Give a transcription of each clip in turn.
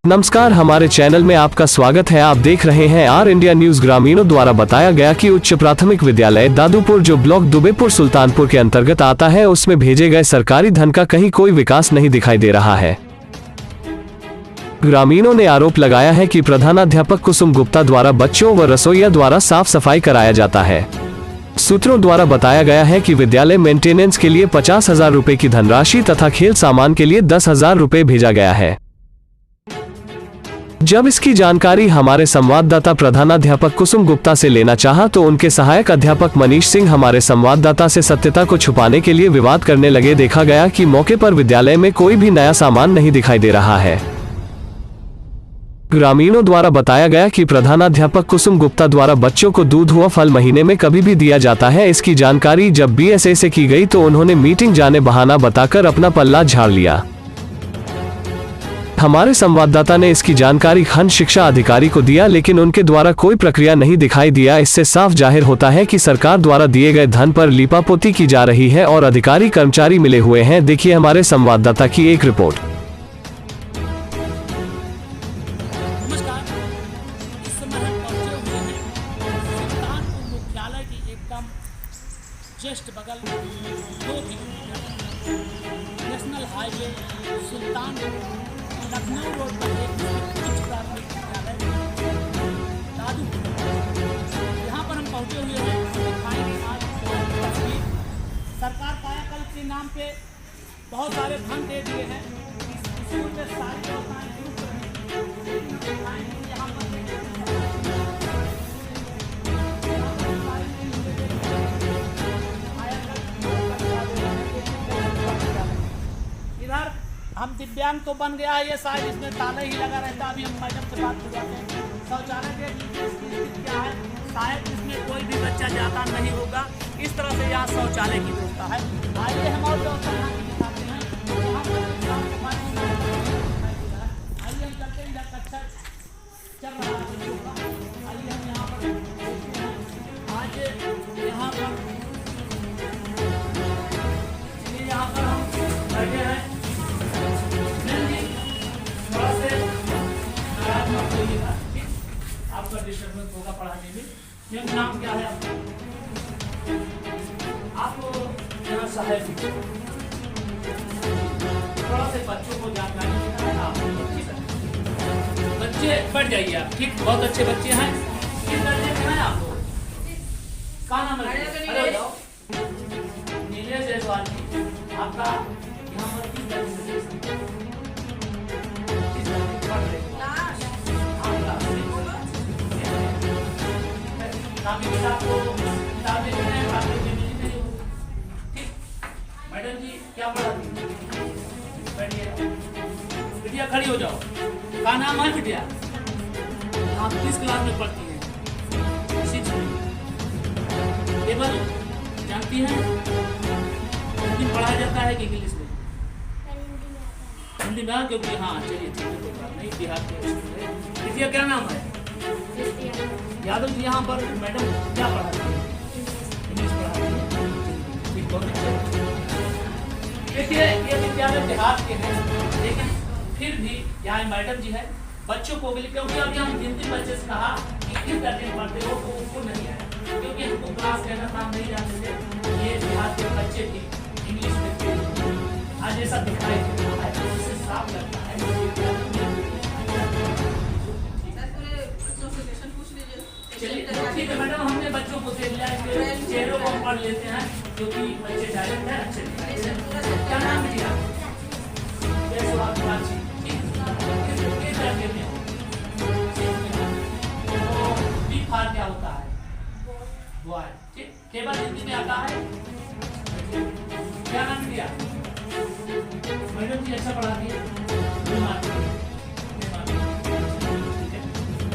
नमस्कार, हमारे चैनल में आपका स्वागत है। आप देख रहे हैं आर इंडिया न्यूज। ग्रामीणों द्वारा बताया गया कि उच्च प्राथमिक विद्यालय दादूपुर जो ब्लॉक दुबेपुर सुल्तानपुर के अंतर्गत आता है, उसमें भेजे गए सरकारी धन का कहीं कोई विकास नहीं दिखाई दे रहा है। ग्रामीणों ने आरोप लगाया है कि प्रधानाध्यापक कुसुम गुप्ता द्वारा बच्चों व रसोइया द्वारा साफ सफाई कराया जाता है। सूत्रों द्वारा बताया गया है कि विद्यालय मेंटेनेंस के लिए 50,000 रुपए की धनराशि तथा खेल सामान के लिए 10,000 रुपए भेजा गया है। जब इसकी जानकारी हमारे संवाददाता प्रधानाध्यापक कुसुम गुप्ता से लेना चाहा, तो उनके सहायक अध्यापक मनीष सिंह हमारे संवाददाता से सत्यता को छुपाने के लिए विवाद करने लगे। देखा गया कि मौके पर विद्यालय में कोई भी नया सामान नहीं दिखाई दे रहा है। ग्रामीणों द्वारा बताया गया कि प्रधानाध्यापक कुसुम गुप्ता द्वारा बच्चों को दूध व फल महीने में कभी भी दिया जाता है। इसकी जानकारी जब बीएसए से की गई तो उन्होंने मीटिंग जाने बहाना बताकर अपना पल्ला झाड़ लिया। हमारे संवाददाता ने इसकी जानकारी खंड शिक्षा अधिकारी को दिया, लेकिन उनके द्वारा कोई प्रक्रिया नहीं दिखाई दिया। इससे साफ जाहिर होता है कि सरकार द्वारा दिए गए धन पर लीपापोती की जा रही है और अधिकारी कर्मचारी मिले हुए हैं। देखिए हमारे संवाददाता की एक रिपोर्ट। नमस्कार, इस समय हम पहुंचे हुए हैं सुल्तानपुर मुख्यालय की एकदम जस्ट बगल 2 kilometre national highway Sultanpur Lucknow road पर एक उच्च प्राथमिक विद्यालय दादूपुर, यहाँ पर हम पहुंचे हुए हैं। दिखाएंगे आज तस्वीर। सरकार कायाकल्प के नाम पे बहुत सारे धन दे दिए हैं। इस स्कूल में सारी व्यवस्थाएं दुरुस्त रही, दिखाएंगे यहाँ पर इधर हम दिव्यांग तो बन गया है, ये शायद इसमें ताला ही लगा रहता है। अभी हम मैडम से बात कर जाते हैं। शौचालय के स्थिति क्या है, शायद इसमें कोई भी बच्चा जाता नहीं होगा। इस तरह से यहाँ शौचालय की व्यवस्था है। आइए हम और व्यवस्था यहाँ की दिखाते हैं। यहाँ पर साफ सफाई आइए हम चलते हैं। इधर कक्षा चल रहा है बच्चों का। आइए हम यहाँ पर देखते हैं। आज यहाँ पर हम बैठे हैं। आपका डिस्टर्बेंस होगा पढ़ाने में। मेरा नाम क्या है आपका? आप यहाँ सहायक शिक्षक, थोड़ा से बच्चों को जानकारी देना है। आप बच्चे बैठ जाइए आप, ठीक, बहुत अच्छे बच्चे हैं। किस दर्जे में हैं आप? क्या नाम है? अरे जाओ, नीलेश जायसवाल जी। आपका यहाँ पर किस दर्जे से पढ़ रहे? मैडम जी क्या पढ़ाती हैं? बिटिया खड़ी हो जाओ। क्या नाम है बिटिया? आप किस क्लास में पढ़ती हैं? 6 में। टेबल जानती हैं? हिंदी पढ़ाया जाता है कि इंग्लिश में? हिंदी में, क्योंकि हाँ चलिए ठीक है, कोई बात नहीं, बिहार के स्कूल है। बिटिया क्या नाम है? यादव जी। यहाँ पर मैडम क्या पढ़ाती है? इंग्लिश पढ़ाती है। ठीक, बहुत अच्छा। देखिए ये विद्यालय देहात के हैं, लेकिन फिर भी यहाँ मैडम जी है बच्चों को भी, क्योंकि अभी हम जिन बच्चे से कहा कि किस दर्जे में पढ़ते हो तो उनको नहीं आया, क्योंकि हमको क्लास कहना काम नहीं जानते थे। ये देहात के बच्चे भी इंग्लिश में आज ऐसा दिखाई देता है, उससे साफ लगता है। चलिए ठीक है मैडम, हमने बच्चों को देख लिया, चेहरों को पढ़ लेते हैं, क्योंकि बच्चे डायरेक्ट है, अच्छे दिखाई। क्या नाम है आपका? क्या होता है? बॉय। ठीक, केवल हिंदी में आता है। क्या नाम दिया? मैडम जी अच्छा पढ़ाती है।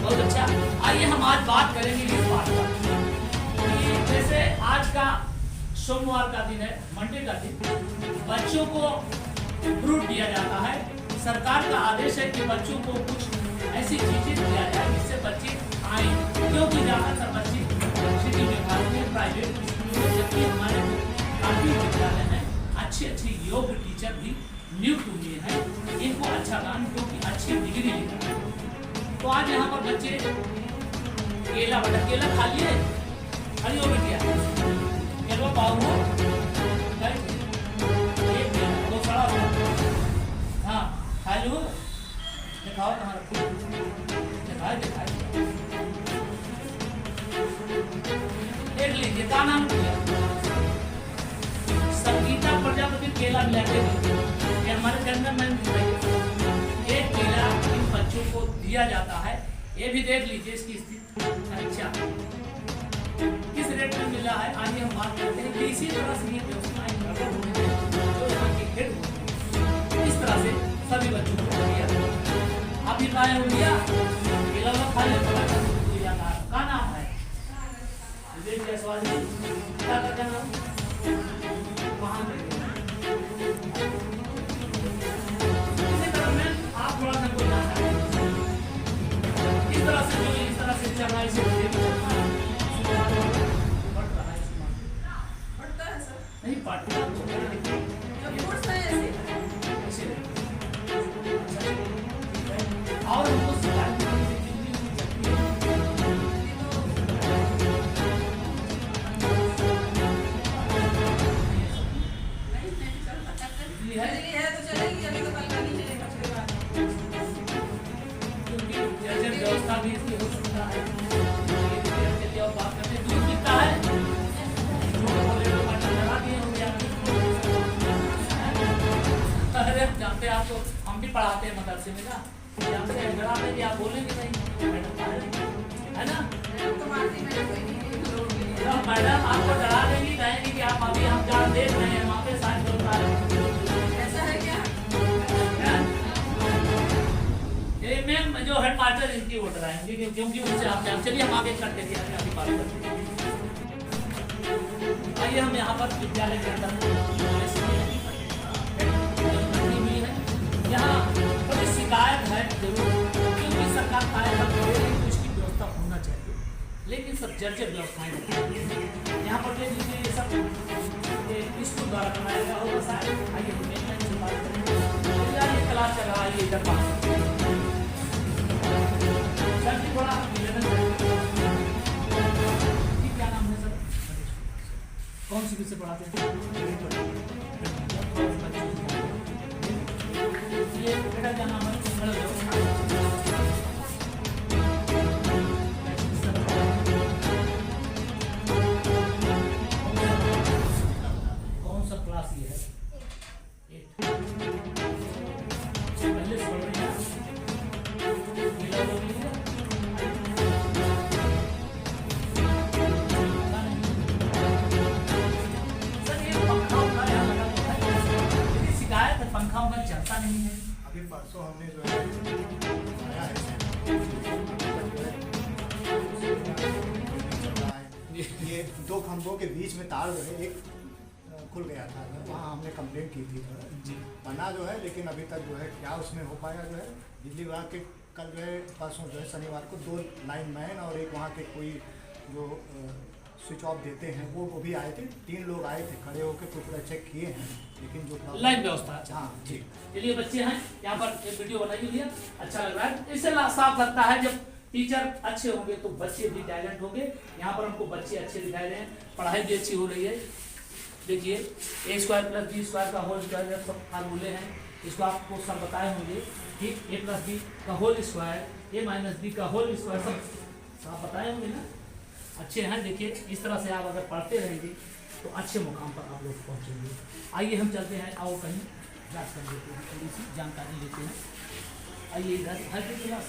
बहुत अच्छा। आइए हम आज बात करेंगे इस बात पर कि जैसे आज का सोमवार का दिन है, मंडे का दिन, बच्चों को फ्रूट दिया जाता है। सरकार का आदेश है कि बच्चों को कुछ ऐसी चीजें दिया जाए जिससे बच्चे आए, क्योंकि ज्यादातर बच्चे सिटी में भागते हैं प्राइवेट स्कूलों में, जबकि हमारे काफी विद्यालय हैं अच्छे अच्छे योग्य टीचर भी नियुक्त हुए हैं इनको अच्छा ज्ञान क्योंकि अच्छी डिग्री लेकर आए। तो आज यहाँ पर बच्चे केला बटर केला खा लिए खड़ी हो गया केला पाओ हो एक दो सड़ा हाँ खा लो दिखाओ तुम्हारा दिखाए दिखाए देख लीजिए क्या नाम किया संगीता प्रजापति केला मिलाते ये हमारे जनरल मैन एक केला इन बच्चों को दिया जाता है। ये भी देख लीजिए इसकी स्थिति अच्छा किस रेट में मिला है आगे हम बात करते हैं कि इसी तरह से ये व्यवस्थाएं जो यहाँ के हेड इस तरह से सभी बच्चों को दिया आप ही खाए हो दिया केला खा ले का नाम है विवेक जायसवाल जी क्या करते हैं वहां इसी तरह में आप थोड़ा सा कोई जाना है इस तरह से जो इस तरह से चल रहा है इसे बढ़ रहा है बढ़ता है सर नहीं बढ़ता तो है लेकिन जब कोर्स है ऐसे ऐसे और हमको सिखाने की है तो चलेगी अभी तो कल का नहीं चलेगा उसके बाद क्योंकि जर्जर व्यवस्था भी इसकी हो सकता है चलिए और बात करते हैं दूध कितना है अरे जानते हैं आप तो हम भी पढ़ाते हैं मदरसे में ना जानते हैं जरा में आप बोलेंगे नहीं है ना तो मारती मैंने कोई नहीं मैडम आपको डरा देंगी कहेंगी कि आप अभी हम जहाँ देख रहे हैं वहाँ पे साइन होता है ऐसा है क्या ये मैम जो हेड मास्टर इनकी वोट रहेंगे क्योंकि उनसे आप चलिए हम आगे करते थे अभी बात करते हैं आइए हम यहाँ पर विद्यालय के अंदर यहाँ थोड़ी शिकायत है जरूर क्योंकि सरकार कार्यक्रम दे रही है तो इसकी व्यवस्था होना चाहिए लेकिन सब जर्जर व्यवस्थाएं यहाँ पर देख लीजिए ये सब स्कूल द्वारा बनाया गया होगा शायद आइए मैनेजमेंट से बात करेंगे ये क्लास चल रहा है ये इधर पास सर जी थोड़ा क्या नाम है सर कौन सी विषय पढ़ाते हैं ये बेटा क्या नाम है कौन सा क्लास ये है पहले से पढ़ रही है सर ये पंखा उठा यहाँ लगा तो है लेकिन शिकायत है पंखा उनका चलता नहीं है अभी परसों हमने जो है आया है ये दो खंभों के बीच में तार जो है एक खुल गया था वहाँ हमने कंप्लेंट की थी बना जो है लेकिन अभी तक जो है क्या उसमें हो पाया जो है बिजली विभाग के कल जो है परसों जो है शनिवार को 2 लाइनमैन और एक वहाँ के कोई जो स्विच ऑफ देते हैं वो भी आए थे 3 लोग आए थे खड़े होकर कुछ चेक किए हैं लेकिन जो लाइन व्यवस्था हाँ ठीक चलिए बच्चे हैं यहाँ पर एक वीडियो बनाई हुई है अच्छा लग रहा है इससे साफ लगता है जब टीचर अच्छे होंगे तो बच्चे भी टैलेंट होंगे यहाँ पर हमको बच्चे अच्छे दिखाई रहे हैं पढ़ाई भी अच्छी हो रही है देखिए a² + b² का होल स्क्वायर सब फार्मूले हैं इसको आपको सब बताए होंगे कि a + b का होल स्क्वायर a - b का होल स्क्वायर सब आप बताए होंगे ना अच्छे हैं देखिए इस तरह से आप अगर पढ़ते रहेंगे तो अच्छे मुकाम पर आप लोग पहुँचेंगे आइए हम चलते हैं और कहीं जाँच कर लेते हैं थोड़ी सी जानकारी लेते हैं आइए इधर हर क्लास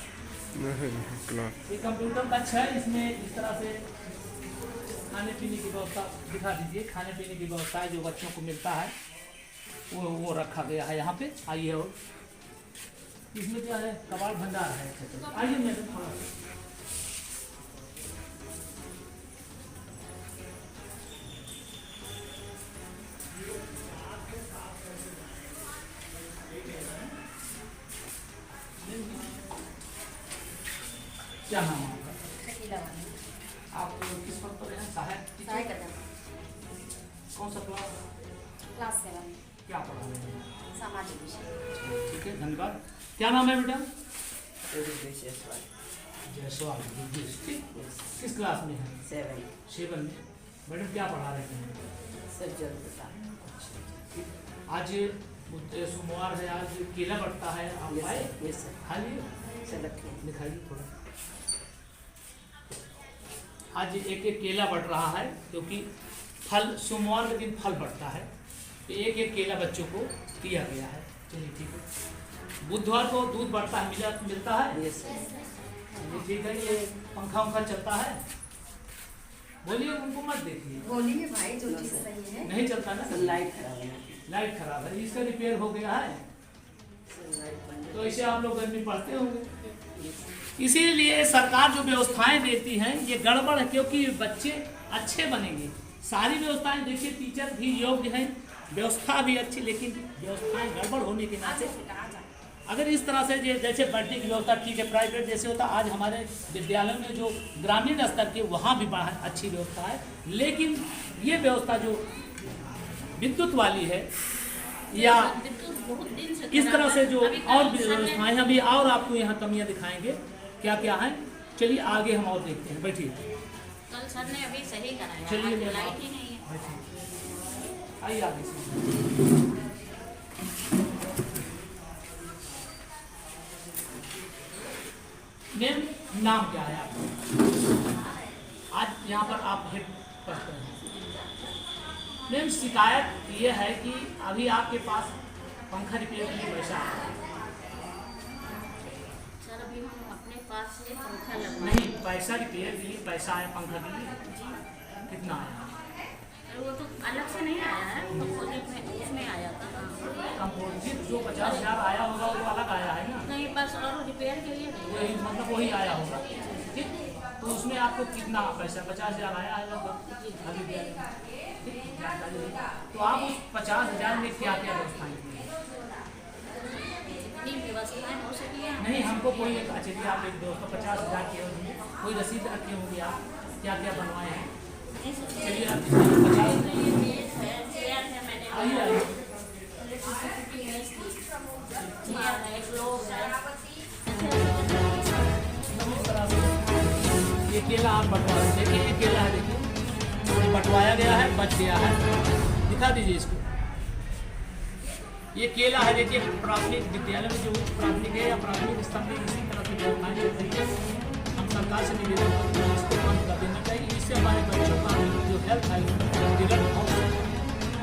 ये कंप्यूटर कक्ष है इसमें इस तरह से खाने पीने की व्यवस्था दिखा दीजिए खाने पीने की व्यवस्था जो बच्चों को मिलता है वो रखा गया है यहाँ पे आइए और इसमें क्या है कबाड़ भंडार है आइए मैडम थोड़ा क्या नाम है आपका शकीला वाली आप किस पद पर हैं सहायक ट्राई करना कौन सा क्लास क्लास 7 क्या पढ़ा रहे हैं? सामाजिक विषय। ठीक है, धन्यवाद। क्या नाम है बेटा? जायसवाल। जायसवाल योगेश, ठीक। किस क्लास में है? 7 में। मैडम क्या पढ़ा रहे हैं? सज्जन प्रसाद। आज सोमवार है, आज केला बंटता है, आप आए? Yes sir. खा लिए? सर दिखाइए थोड़ा। आज एक एक केला बंट रहा है, क्योंकि फल सोमवार के दिन फल बंटता है, तो एक एक केला बच्चों को दिया गया है। चलिए ठीक है। बुधवार को दूध बढ़ता है, मिलता है? Yes sir. चलिए ठीक है। ये पंखा चलता है? बोलिए, उनको मत देखिए। बोलिए भाई, जो चीज़ सही है। नहीं चलता ना? लाइट खराब है। लाइट खराब है, इसका रिपेयर हो गया है, तो इसे आप लोग घर में पढ़ते होंगे। इसीलिए सरकार जो व्यवस्थाएं देती हैं ये गड़बड़ है, क्योंकि बच्चे अच्छे बनेंगे। सारी व्यवस्थाएं देखिए, टीचर भी योग्य हैं, व्यवस्था भी अच्छी, लेकिन व्यवस्थाएं गड़बड़ होने के नाते अगर इस तरह से जैसे बैठने की व्यवस्था ठीक है, प्राइवेट जैसे होता, आज हमारे विद्यालयों में जो ग्रामीण स्तर के वहाँ भी बड़ा अच्छी व्यवस्था है, लेकिन ये व्यवस्था जो विद्युत वाली है या इस तरह से जो और व्यवस्थाएं अभी और आपको यहाँ कमियाँ दिखाएंगे क्या क्या है। चलिए आगे हम और देखते हैं, बैठिए। कल सर ने अभी सही कराया, चलिए आज लाइट ही नहीं है। आइए आगे से। मैम नाम क्या है आपका? आज यहाँ पर आप हेड पढ़ते हैं। मैम शिकायत ये है कि अभी आपके पास पंखा रिपेयर के लिए पैसा आया सर अभी हम अपने पास से पंखा लगवाए। नहीं, पैसा रिपेयर के लिए पैसा आया पंखा के लिए, कितना आया? वो तो अलग से नहीं आया है, कंपोजिट में उसमें आया था। कंपोजिट जो 50,000 आया होगा वो अलग आया है ना? नहीं, बस और रिपेयर के लिए नहीं। वही मतलब वही आया होगा, ठीक। तो उसमें आपको कितना पैसा? 50,000 आया है लगभग अभी, तो आप उस 50,000 में क्या क्या व्यवस्थाएं की? जितनी व्यवस्थाएं हो सकी है। नहीं, हमको कोई चलिए आप एक दोस्तों 50,000 की होंगी, कोई रसीद रखी होंगी, आप क्या क्या बनवाए हैं? चलिए आप 50 चेयर है, मैंने आइए आइए। इलेक्ट्रिसिटी है, चेयर है, ग्लोव है। ये केला आप बंटवा रहे हैं, देखिए ये केला है, देखिए ये बंटवाया गया है, बच गया है, दिखा दीजिए इसको। ये केला है, देखिए प्राथमिक विद्यालय में जो प्राथमिक है या प्राथमिक स्तर में इसी तरह की व्यवस्थाएं चल रही है। हम सरकार से निवेदन करते हैं इसको बंद कर देना चाहिए, इससे हमारे बच्चों का जो हेल्थ है बिगड़ बहुत है।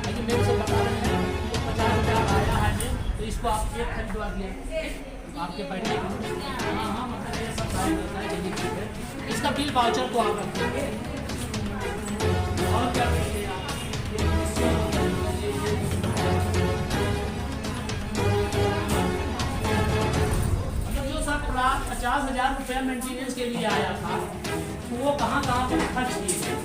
लेकिन मेरे से बता रहे हैं तो 50,000 आया है, तो इसको आप एक खरीदवा दिए आपके बैठने के। हाँ हाँ, मतलब ये सब कार्य करना है, चलिए ठीक है। इसका बिल वाउचर को आप रखेंगे और क्या करिए आप? मतलब जो सब 50,000 रुपया मेंटेनेंस के लिए आया था, तो वो कहाँ पर खर्च किए गए?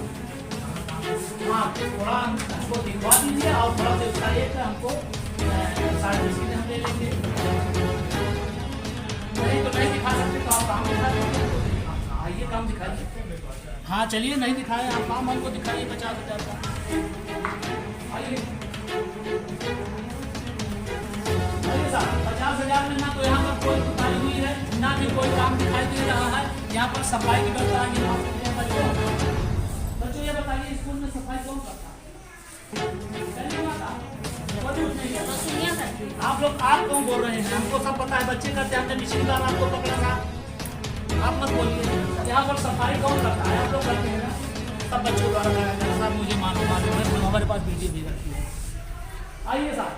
हाँ, थोड़ा हमको दिखवा दीजिए और थोड़ा सा उसका एक हमको साढ़े 10 हम ले लेंगे। नहीं तो नहीं दिखा सकते तो आप काम दिखा दीजिए। आइए काम दिखाइए। हाँ चलिए, नहीं दिखाए आप काम हमको दिखाइए 50,000 का। आइए साहब, 50,000 में ना तो यहाँ पर कोई दुकान हुई है, ना भी कोई काम दिखाई दे रहा है। यहाँ पर सफाई की व्यवस्था है। बच्चों ये बताइए, स्कूल में सफाई कौन करता है? आप कौन बोल रहे हैं? हमको सब पता है, बच्चे करते हैं, हमने मिशीनदार आपको पकड़ा था। आप मत बोलिए, यहाँ पर सफाई कौन करता है? आप लोग करते हैं ना, सब बच्चों द्वारा कराया जाता है। साहब मुझे मालूम है, हमारे पास वीडियो भी रखी है। आइए साहब,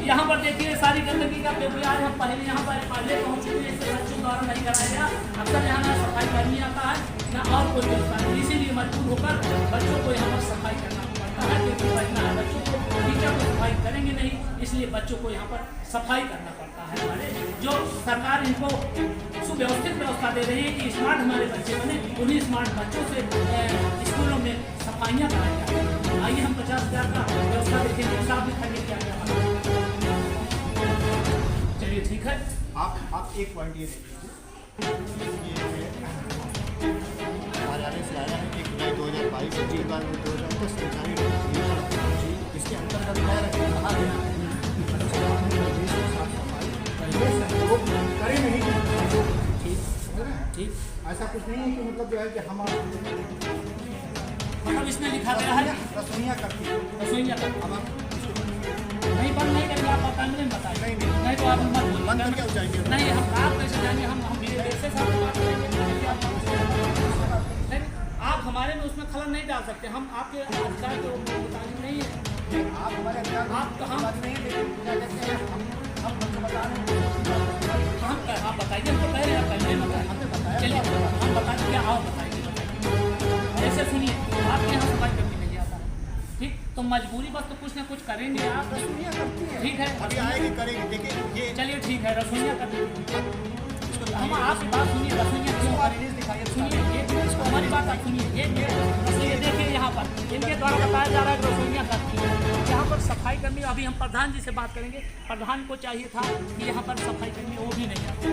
यहाँ पर देखिए सारी गंदगी का क्योंकि आज हम यहाँ पर पहले पहुँच चुके हैं, इससे बच्चों द्वारा नहीं कराया गया। अक्सर यहाँ ना सफाई करनी आता है ना और कोई व्यवस्था नहीं, इसीलिए मजबूर होकर बच्चों को यहाँ पर सफाई करना पड़ता है, क्योंकि पढ़ना है बच्चों को। टीचर को सफाई करेंगे नहीं, इसलिए बच्चों को यहाँ पर सफाई करना पड़ता है। हमारे जो सरकार इनको सुव्यवस्थित व्यवस्था दे रही है कि स्मार्ट हमारे बच्चे बने, उन्हीं स्मार्ट बच्चों से स्कूलों में सफाइयाँ कराई जाती हैं। आइए हम 50,000 का व्यवस्था देखेंगे, साफ दिखाइए क्या क्या। चलिए ठीक है। आप एक पॉइंट ये देखिए, कार्यालय से आया है 1 जुलाई 2022 2022 सरकारी इसके अंतर्गत ऐसा कुछ नहीं है कि मतलब जो है कि हम मतलब इसमें लिखा गया है रसोइयाँ करती है। रसोइया का अब आप नहीं बंद नहीं करेंगे, आप कैमरे में बताइए। नहीं, नहीं तो आप मत बोलिए। बंद करके आप जाएंगे। नहीं, हम आप कैसे जाएंगे, हम ऐसे साथ बात करेंगे। नहीं, आप हमारे में उसमें खलल नहीं डाल सकते, हम आपके अधिकार के मुताबिक नहीं है। आप हमारे अधिकार आप तो हम नहीं है, लेकिन क्या कहते हैं हम हमको बता रहे हैं। आप बताइए, हम तो कह रहे हैं पहले बताइए। चलिए हम बताइए, क्या आप बताइए। ऐसे सुनिए, आपके यहाँ सफाई करनी नहीं आता है, ठीक, तो मजबूरी बस तो कुछ ना कुछ करेंगे आप। रसोइयाँ करती है, ठीक है, अभी आएगी करेगी, देखिए ये चलिए ठीक है, रसोइया कर हम आपकी बात सुनिए, रसोइया क्यों करें, दिखाइए। सुनिए इसको हमारी बात आप सुनिए। ये रसोइया देखिए यहाँ पर इनके द्वारा बताया जा रहा है कि रसोइया करती है। यहाँ पर सफाई कर्मी, अभी हम प्रधान जी से बात करेंगे, प्रधान को चाहिए था कि यहाँ पर सफाई कर्मी वो भी नहीं आते।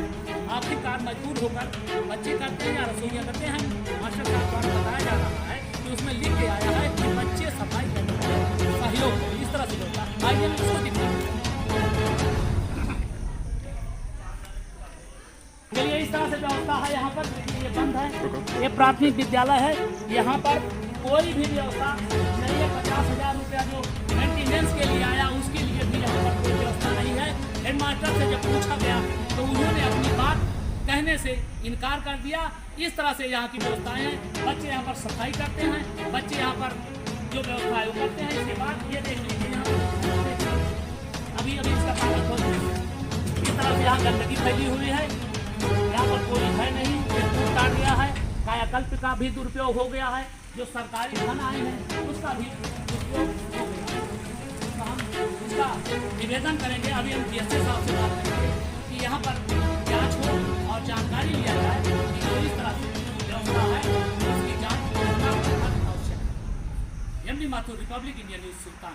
आखिरकार मजबूर होकर बच्चे करते हैं या रसोइया करते हैं। मास्टर साहब द्वारा बताया जा रहा है कि उसमें लिख के आया है कि बच्चे सफाई करने में सहयोग करें, इस तरह से होता है। आइए मैं इसको दिखाऊँ। चलिए इस तरह से व्यवस्था है यहाँ पर, ये बंद है, ये प्राथमिक विद्यालय है। यहाँ पर कोई भी व्यवस्था नहीं है। 50,000 रुपया जो मेंटेनेंस के लिए आया उसके लिए भी यहाँ पर कोई व्यवस्था नहीं है। हेडमास्टर से जब पूछा गया तो उन्होंने अपनी बात कहने से इनकार कर दिया। इस तरह से यहाँ की व्यवस्थाएं हैं। बच्चे यहाँ पर सफाई करते हैं, बच्चे यहाँ पर जो व्यवस्था है वो करते हैं। इसके बाद ये देख लीजिए यहाँ अभी इसका ताला खोल दीजिए। इस तरह से यहाँ गंदगी फैली हुई है, यहाँ पर कोई है नहीं, टूट काट गया है, कायाकल्प का भी दुरुपयोग हो गया है, जो सरकारी धन आए हैं उसका भी दुरुपयोग हो गया है। तो हम इसका निवेदन करेंगे, अभी हम DSA साहब से बात करेंगे कि यहाँ पर जांच हो और जानकारी लिया जाए कि जो इस तरह से व्यवस्था है उसकी जांच करना आवश्यक है। MD Mathur, Republic India News, सुल्तान।